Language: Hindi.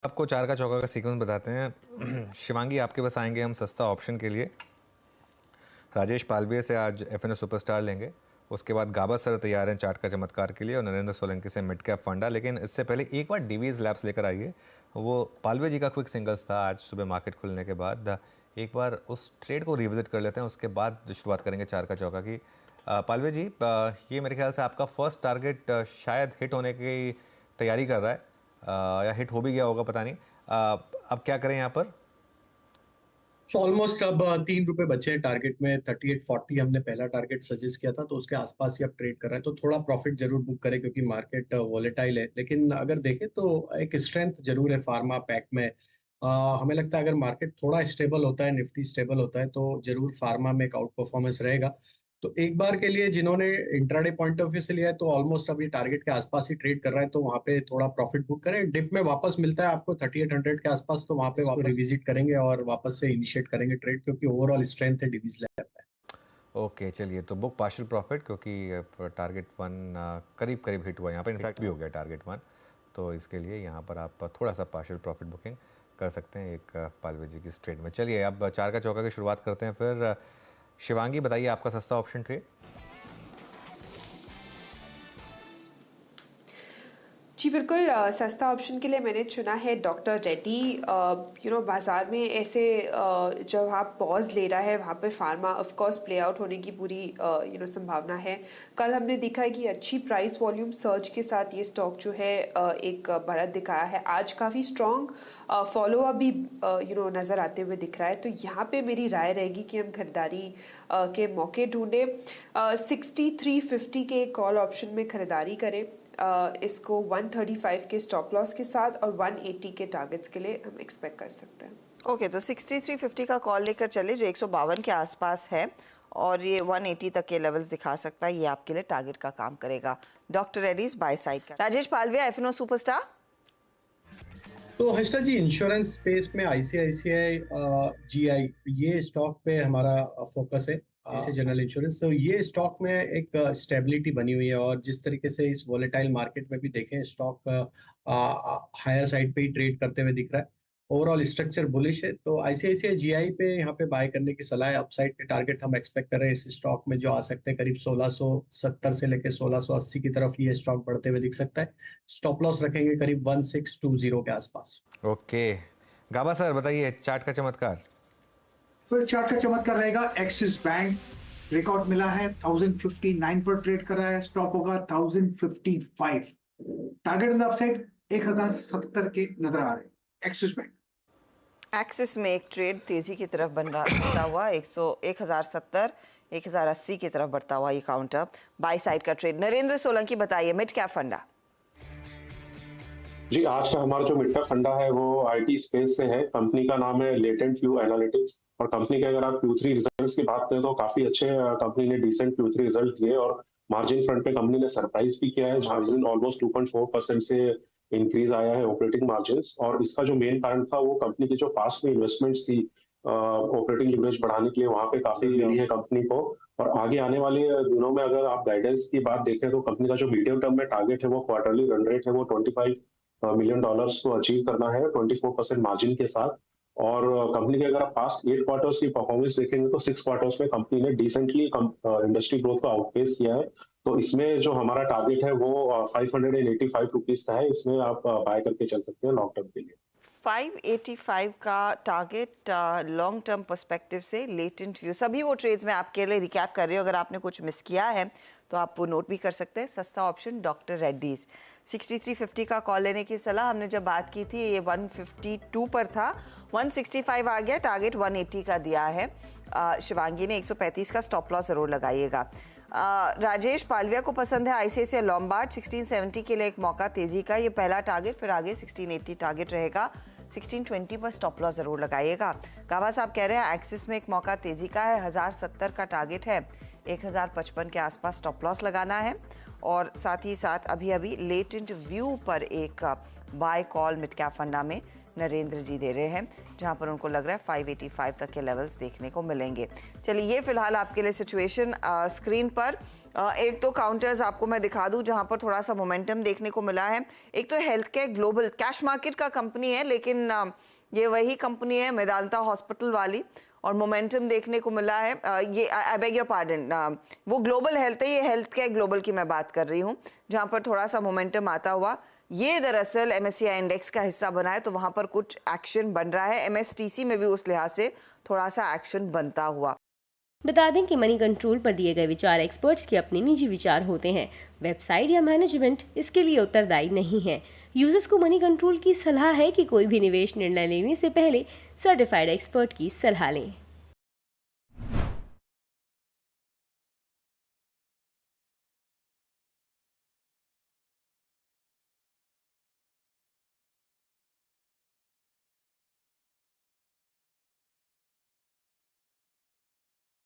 आपको चार का चौका का सीक्वेंस बताते हैं। शिवांगी, आपके पास आएंगे हम सस्ता ऑप्शन के लिए। राजेश पालवे से आज एफएनओ सुपरस्टार लेंगे। उसके बाद गाबा सर तैयार हैं चार्ट का चमत्कार के लिए, और नरेंद्र सोलंकी से मिड कैप फंडा। लेकिन इससे पहले एक बार डीवीज लैब्स लेकर आइए। वो पालवे जी का क्विक सिंगल्स था आज सुबह मार्केट खुलने के बाद। एक बार उस ट्रेड को रिविजिट कर लेते हैं, उसके बाद शुरुआत करेंगे चार का चौका की। पालवे जी, ये मेरे ख्याल से आपका फर्स्ट टारगेट शायद हिट होने की तैयारी कर रहा है, या हिट हो भी गया होगा, पता नहीं। अब क्या करें यहाँ पर? तो ऑलमोस्ट अब 3 रुपए बचे हैं टारगेट में। 3840 हमने पहला टारगेट सजेस्ट किया था, तो उसके आसपास ही अब ट्रेड कर रहा है। तो थोड़ा प्रॉफिट जरूर बुक करें क्योंकि मार्केट वॉलेटाइल है। लेकिन अगर देखें तो एक स्ट्रेंथ जरूर है फार्मा पैक में। हमें लगता है अगर मार्केट थोड़ा स्टेबल होता है, निफ्टी स्टेबल होता है, तो जरूर फार्मा में एक आउट परफॉर्मेंस रहेगा। तो एक बार के लिए जिन्होंने इंट्राडे पॉइंट ऑफ व्यू से लिया है, तो ऑलमोस्ट अभी टारगेट के आसपास ही ट्रेड कर रहा है, तो वहां पे थोड़ा प्रॉफिट बुक करें। डिप में वापस मिलता है आपको 3800 के आसपास, तो वहां पे वापस रिविजिट करेंगे और वापस से इनिशिएट करेंगे ट्रेड, क्योंकि ओवरऑल स्ट्रेंथ है डिवीज लैब में। ओके, चलिए, तो बुक पार्शियल प्रॉफिट, क्योंकि टारगेट वन करीब करीब हिट हुआ यहाँ पर, इनफैक्ट भी हो गया टारगेट वन। तो इसके लिए यहाँ पर आप थोड़ा सा पार्शियल प्रॉफिट बुकिंग कर सकते हैं एक पालवे जी की इस ट्रेड में। चलिए, अब चार का चौका की शुरुआत करते हैं फिर। शिवांगी, बताइए आपका सस्ता ऑप्शन ट्रेड। जी बिल्कुल, सस्ता ऑप्शन के लिए मैंने चुना है डॉक्टर रेड्डी। बाज़ार में ऐसे जब आप पॉज ले रहा है वहाँ पे pharma of course play out होने की पूरी संभावना है। कल हमने देखा है कि अच्छी प्राइस वॉल्यूम सर्च के साथ ये स्टॉक जो है एक बढ़त दिखाया है। आज काफ़ी स्ट्रॉन्ग फॉलो अप भी नज़र आते हुए दिख रहा है। तो यहाँ पे मेरी राय रहेगी कि हम खरीदारी के मौके ढूंढें। 6350 के कॉल ऑप्शन में खरीदारी करें। इसको 135 के स्टॉप लॉस के साथ और 180 के टारगेट्स के लिए हम एक्सपेक्ट कर सकते हैं। ओके, तो 6350 का कॉल लेकर चले, जो 152 के आसपास है, और ये 180 तक के लेवल्स दिखा सकता है। ये आपके लिए टारगेट का काम करेगा। डॉक्टर रेड्डीज बाय साइड का। Rajesh Palve, FnO superstar. तो हर्षा जी, इंश्योरेंस स्पेस में आईसीआईसीआई जीआई, ये स्टॉक पे हमारा फोकस है। ऐसे जनरल इंश्योरेंस, तो ये स्टॉक में एक स्टेबिलिटी बनी हुई है, और जिस तरीके से इस वॉलेटाइल मार्केट में भी देखें, स्टॉक हायर साइड पे ही ट्रेड करते हुए दिख रहा है। ओवरऑल स्ट्रक्चर बुलिश है, तो आईसीआईसीआई जीआई पे यहाँ पे बाय करने की सलाह है। अपसाइड के टारगेट हम एक्सपेक्ट कर रहे हैं इस स्टॉक में, जो आ सकते हैं करीब 1670 से लेकर 1680 की तरफ ये स्टॉक बढ़ते हुए दिख सकता है। स्टॉप लॉस रखेंगे करीब 1620 के आसपास। ओके, गाबा सर, बताइए चार्ट का चमत्कार। तो चार्ट का चमत्कार रहेगा एक्सिस बैंक। रिकॉर्ड मिला है 1059 पर ट्रेड कर रहा है, स्टॉप होगा 1055। टारगेट इन द अपसाइड 1070 के नजर आ रहे हैं एक्सिस बैंक। एक्सिस में एक ट्रेड तेजी की तरफ बनता हुआ 1070 1080 की तरफ बढ़ता हुआ ये काउंटर बाय साइड का ट्रेड। नरेंद्र सोलंकी, बताइए मिड कैप फंडा। जी, आज का हमारा जो मिड कैप फंडा है वो आईटी स्पेस से है। कंपनी का नाम है लेटेंट व्यू एनालिटिक्स, और कंपनी के अगर आप Q3 रिजल्ट्स की बात करें तो काफी अच्छे कंपनी ने डिसेंट Q3 रिजल्ट दिए, और मार्जिन फ्रंट पे कंपनी ने सरप्राइज भी किया है। मार्जिन ऑलमोस्ट 2.4% से इंक्रीज आया है ऑपरेटिंग मार्जिन। और इसका जो मेन कारण था वो कंपनी की जो पास्ट में इन्वेस्टमेंट्स थी ऑपरेटिंग लिवरेज बढ़ाने के लिए, वहां पे काफी मिली है कंपनी को। और आगे आने वाले दिनों में अगर आप गाइडेंस की बात देखें तो कंपनी का जो मीडियम टर्म में टारगेट है वो क्वार्टरली रन रेट है वो $25 मिलियन को अचीव करना है 24% मार्जिन के साथ। और कंपनी के अगर आप पास्ट 8 क्वार्टर्स की परफॉर्मेंस देखेंगे तो 6 क्वार्टर्स में कंपनी ने डिसेंटली इंडस्ट्री ग्रोथ को आउटपेस किया है। तो इसमें जो हमारा टारगेट है वो 585 रुपीज का है। इसमें आप बाय करके चल सकते हैं लॉन्ग टर्म के लिए। 585 का टारगेट लॉन्ग टर्म पर्सपेक्टिव से लेटेंट व्यू। सभी वो ट्रेड्स में आपके लिए रिकैप कर रही हूँ, अगर आपने कुछ मिस किया है तो आप वो नोट भी कर सकते हैं। सस्ता ऑप्शन डॉक्टर रेड्डीज। 6350 का कॉल लेने की सलाह हमने जब बात की थी, ये 152 पर था, 165 आ गया, टारगेट 180 का दिया है। शिवांगी ने 135 का स्टॉप लॉस जरूर लगाइएगा। राजेश पालविया को पसंद है आईसीआईसीआई लॉम्बार्ड। 1670 के लिए एक मौका तेजी का, ये पहला टारगेट, फिर आगे 1680 टारगेट रहेगा। 1620 पर स्टॉप लॉस जरूर लगाइएगा। गाबा साहब कह रहे हैं एक्सिस में एक मौका तेजी का है, 1070 का टारगेट है, 1055 के आसपास स्टॉप लॉस लगाना है। और साथ ही साथ अभी अभी लेटेंट व्यू पर एक बाय कॉल मिड कैप फंडा में नरेंद्र जी दे रहे हैं, जहां पर उनको लग रहा है 585 तक के लेवल्स देखने को मिलेंगे। चलिए ये फिलहाल आपके लिए सिचुएशन स्क्रीन पर। एक तो काउंटर्स आपको मैं दिखा दूं जहां पर थोड़ा सा मोमेंटम देखने को मिला है। एक तो health care global cash market का कंपनी है, लेकिन ये वही कंपनी है मेदांता हॉस्पिटल वाली, और मोमेंटम देखने को मिला है। ये आई बेग योर पार्डन, वो ग्लोबल हेल्थ है, ये हेल्थ केयर ग्लोबल की मैं बात कर रही हूँ, जहां पर थोड़ा सा मोमेंटम आता हुआ। ये दरअसल MSCI इंडेक्स का हिस्सा बना है, तो वहां पर कुछ एक्शन बन रहा है। MSTC में भी उस लिहाज से थोड़ा सा एक्शन बनता हुआ। बता दें कि मनी कंट्रोल पर दिए गए विचार एक्सपर्ट्स के अपने निजी विचार होते हैं। वेबसाइट या मैनेजमेंट इसके लिए उत्तरदायी नहीं है। यूजर्स को मनी कंट्रोल की सलाह है कि कोई भी निवेश निर्णय लेने से पहले सर्टिफाइड एक्सपर्ट की सलाह लें।